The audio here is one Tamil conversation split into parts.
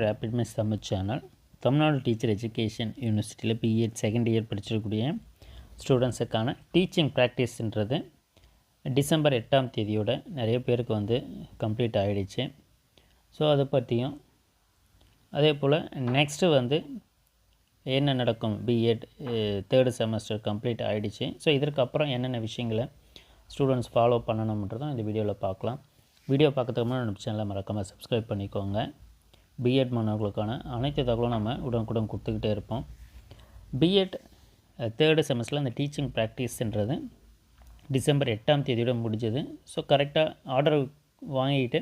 Rapid Miss Tamil channel. Tamil Nadu teacher education யூனிவர்சிட்டியில் B.Ed செகண்ட் இயர் படிச்சிருக்கக்கூடிய ஸ்டூடெண்ட்ஸுக்கான டீச்சிங் ப்ராக்டிஸ்ன்றது டிசம்பர் 8ஆம் தேதியோட நிறைய பேருக்கு வந்து கம்ப்ளீட் ஆகிடுச்சு. ஸோ அதை பற்றியும் அதே போல் நெக்ஸ்ட்டு வந்து என்ன நடக்கும், B.Ed தேர்டு செமஸ்டர் கம்ப்ளீட் ஆகிடுச்சு. ஸோ இதற்கு அப்புறம் என்னென்ன விஷயங்களை ஸ்டூடெண்ட்ஸ் ஃபாலோ பண்ணணுன்றதும் இந்த வீடியோவில் பார்க்கலாம். வீடியோ பார்க்கறதுக்கு முன்னாடி நம்ம சேனலை மறக்காமல் சப்ஸ்கிரைப் பண்ணிக்கோங்க. B.Ed மாணவர்களுக்கான அனைத்து தகவலும் நம்ம உடனுக்குடன் கொடுத்துக்கிட்டே இருப்போம். B.Ed தேர்டு செமஸ்டரில் அந்த டீச்சிங் ப்ராக்டிஸ்ன்றது டிசம்பர் 8ஆம் தேதியோட முடிஞ்சது. ஸோ கரெக்டாக ஆர்டர் வாங்கிட்டு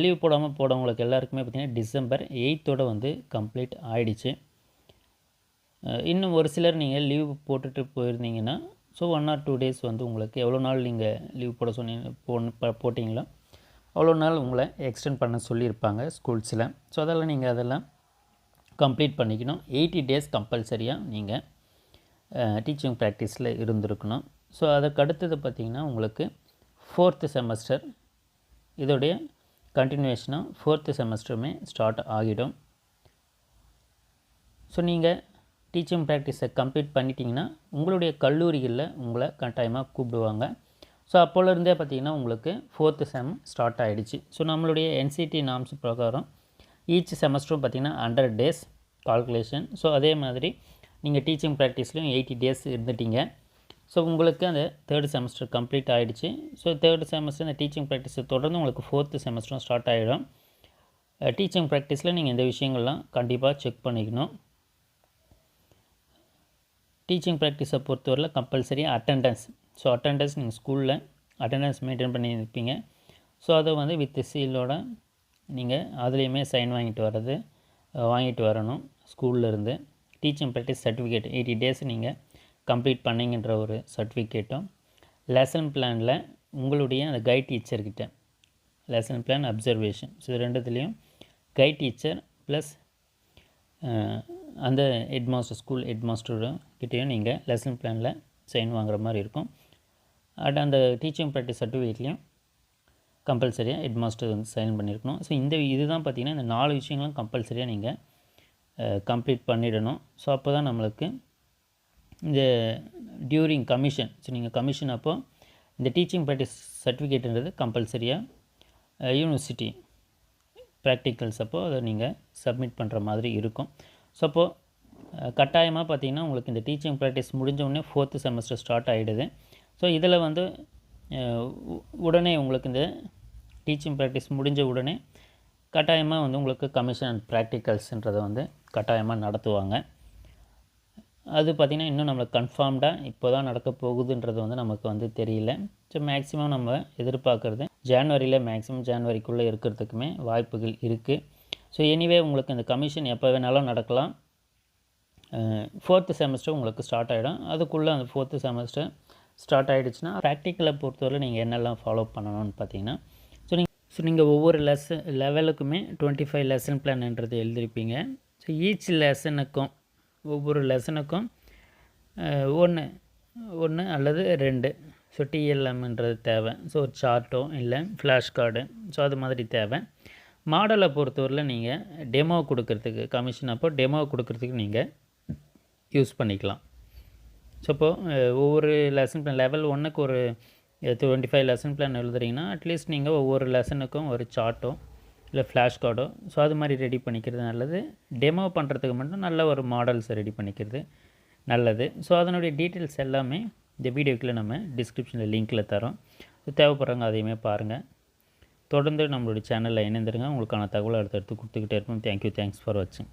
லீவ் போடாமல் போடவங்களுக்கு எல்லாருக்குமே பார்த்திங்கன்னா டிசம்பர் 8ஓட வந்து கம்ப்ளீட் ஆகிடுச்சு. இன்னும் ஒரு சிலர் நீங்கள் லீவ் போட்டுட்டு போயிருந்தீங்கன்னா ஸோ 1 or 2 days வந்து உங்களுக்கு எவ்வளோ நாள் நீங்கள் லீவ் போட போட்டிங்களோ அவ்வளோ நாள் உங்களை எக்ஸ்டெண்ட் பண்ண சொல்லியிருப்பாங்க ஸ்கூல்ஸில். ஸோ அதெல்லாம் கம்ப்ளீட் பண்ணிக்கணும். 80 days கம்பல்சரியாக நீங்கள் டீச்சிங் ப்ராக்டிஸில் இருந்திருக்கணும். ஸோ அதுக்கு அடுத்தது பார்த்திங்கன்னா உங்களுக்கு 4th செமஸ்டர் இதோடைய கண்டினியூவேஷனாக 4th செமஸ்டருமே ஸ்டார்ட் ஆகிடும். ஸோ நீங்கள் டீச்சிங் ப்ராக்டிஸை கம்ப்ளீட் பண்ணிட்டீங்கன்னா உங்களுடைய கல்லூரிகளில் உங்களை கட்டாயமாக கூப்பிடுவாங்க. ஸோ அப்போலேருந்தே பார்த்திங்கன்னா உங்களுக்கு 4th செம் ஸ்டார்ட் ஆகிடுச்சு. ஸோ நம்மளுடைய NCT நார்ம்ஸ் பிரகாரம் ஈச் செமஸ்டரும் பார்த்திங்கன்னா 100 days கால்குலேஷன். ஸோ அதே மாதிரி நீங்கள் டீச்சிங் ப்ராக்டிஸ்லையும் 80 days இருந்துட்டீங்க. ஸோ உங்களுக்கு அந்த தேர்டு செமஸ்டர் கம்ப்ளீட் ஆகிடுச்சு. ஸோ தேர்டு செமஸ்டர் இந்த டீச்சிங் ப்ராக்டிஸை தொடர்ந்து உங்களுக்கு 4th செமஸ்டரும் ஸ்டார்ட் ஆகிடும். டீச்சிங் ப்ராக்டிஸில் நீங்கள் இந்த விஷயங்கள்லாம் கண்டிப்பாக செக் பண்ணிக்கணும். டீச்சிங் ப்ராக்டிஸை பொறுத்தவரையில் கம்பல்சரி அட்டெண்டன்ஸ். ஸோ அட்டெண்டன்ஸ் நீங்கள் ஸ்கூலில் அட்டெண்டன்ஸ் மெயின்டைன் பண்ணி இருப்பீங்க. ஸோ அதை வந்து வித் சீலோட நீங்கள் அதுலேயுமே சைன் வாங்கிட்டு வரணும் ஸ்கூல்லேருந்து. டீச்சிங் ப்ராக்டிஸ் சர்டிஃபிகேட் 80 days நீங்கள் கம்ப்ளீட் பண்ணிங்கன்ற ஒரு சர்டிஃபிகேட்டும், லெசன் பிளானில் உங்களுடைய அந்த கைட் டீச்சர்கிட்ட லெசன் பிளான் அப்சர்வேஷன், ஸோ ரெண்டுத்துலேயும் கைட் டீச்சர் ப்ளஸ் அந்த ஸ்கூல் ஹெட்மாஸ்டர்கிட்டையும் நீங்கள் லெசன் பிளானில் சைன் வாங்குற மாதிரி இருக்கும். அந்த டீச்சிங் ப்ராக்டிஸ் சர்டிஃபிகேட்லேயும் கம்பல்சரியாக ஹெட்மாஸ்டர் வந்து சைன் பண்ணியிருக்கணும். ஸோ இதுதான் பார்த்திங்கன்னா இந்த 4 விஷயங்களும் கம்பல்சரியாக நீங்கள் கம்ப்ளீட் பண்ணிடணும். ஸோ அப்போ தான் நம்மளுக்கு இந்த டியூரிங் கமிஷன், ஸோ நீங்கள் கமிஷன் அப்போது இந்த டீச்சிங் ப்ராக்டிஸ் சர்டிஃபிகேட்டுன்றது கம்பல்சரியாக யூனிவர்சிட்டி ப்ராக்டிக்கல்ஸ் அப்போது அதை நீங்கள் சப்மிட் பண்ணுற மாதிரி இருக்கும். ஸோ அப்போது கட்டாயமாக பார்த்திங்கன்னா உங்களுக்கு இந்த டீச்சிங் ப்ராக்டிஸ் முடிஞ்ச உடனே 4th செமஸ்டர் ஸ்டார்ட் ஆகிடுது. ஸோ இதில் வந்து உடனே உங்களுக்கு இந்த டீச்சிங் ப்ராக்டிஸ் முடிஞ்ச உடனே கட்டாயமாக வந்து உங்களுக்கு கமிஷன் அண்ட் ப்ராக்டிக்கல்ஸ்ன்றதை வந்து கட்டாயமாக நடத்துவாங்க. அது பார்த்திங்கன்னா இன்னும் நம்மளுக்கு கன்ஃபார்ம்டாக இப்போ தான் நடக்க போகுதுன்றது வந்து நமக்கு வந்து தெரியல. ஸோ மேக்ஸிமம் நம்ம எதிர்பார்க்குறது ஜனவரிக்குள்ளே இருக்கிறதுக்குமே வாய்ப்புகள் இருக்குது. ஸோ எனிவே உங்களுக்கு இந்த கமிஷன் எப்போ வேணாலும் நடக்கலாம். 4th செமஸ்டர் உங்களுக்கு ஸ்டார்ட் ஆகிடும். அதுக்குள்ளே அந்த 4th செமஸ்டர் ஸ்டார்ட் ஆகிடுச்சுன்னா ப்ராக்டிக்கலை பொறுத்தவரை நீங்கள் என்னெல்லாம் ஃபாலோ பண்ணணும்னு பார்த்தீங்கன்னா நீங்கள் ஒவ்வொரு லெவலுக்குமே 25 லெசன் பிளான்ன்றது எழுதியிருப்பீங்க. ஸோ ஈச் லெசனுக்கும் ஒவ்வொரு லெசனுக்கும் 1 அல்லது 2 ஸோ TLMன்றது தேவை. ஸோ ஒரு சார்ட்டோ இல்லை ஃப்ளாஷ் கார்டு, ஸோ அது மாதிரி தேவை. மாடலை பொறுத்தவரையில் நீங்கள் டெமோ கொடுக்கறதுக்கு கமிஷன் அப்போ டெமோ கொடுக்கறதுக்கு நீங்கள் யூஸ் பண்ணிக்கலாம். ஸோ இப்போது ஒவ்வொரு லெசன் பிளான் லெவல் 1க்கு ஒரு 25 லெசன் பிளான் எழுதுறீங்கன்னா அட்லீஸ்ட் நீங்கள் ஒவ்வொரு லெசனுக்கும் ஒரு சார்ட்டோ இல்லை ஃப்ளாஷ் கார்டோ ஸோ அது மாதிரி ரெடி பண்ணிக்கிறது நல்லது. டெமோ பண்ணுறதுக்கு மட்டும் நல்ல ஒரு மாடல்ஸை ரெடி பண்ணிக்கிறது நல்லது. ஸோ அதனுடைய டீட்டெயில்ஸ் எல்லாமே இந்த வீடியோக்குள்ளே நம்ம டிஸ்கிரிப்ஷனில் லிங்க்கில் தரோம். ஸோ தேவைப்படுறவங்க அதையுமே பாருங்கள். தொடர்ந்து நம்மளுடைய சேனலில் இணைந்துருங்க. உங்களுக்கான தகவலை அடுத்தடுத்து கொடுத்துக்கிட்டே இருப்போம். தேங்க்ஸ் ஃபார் வாட்சிங்.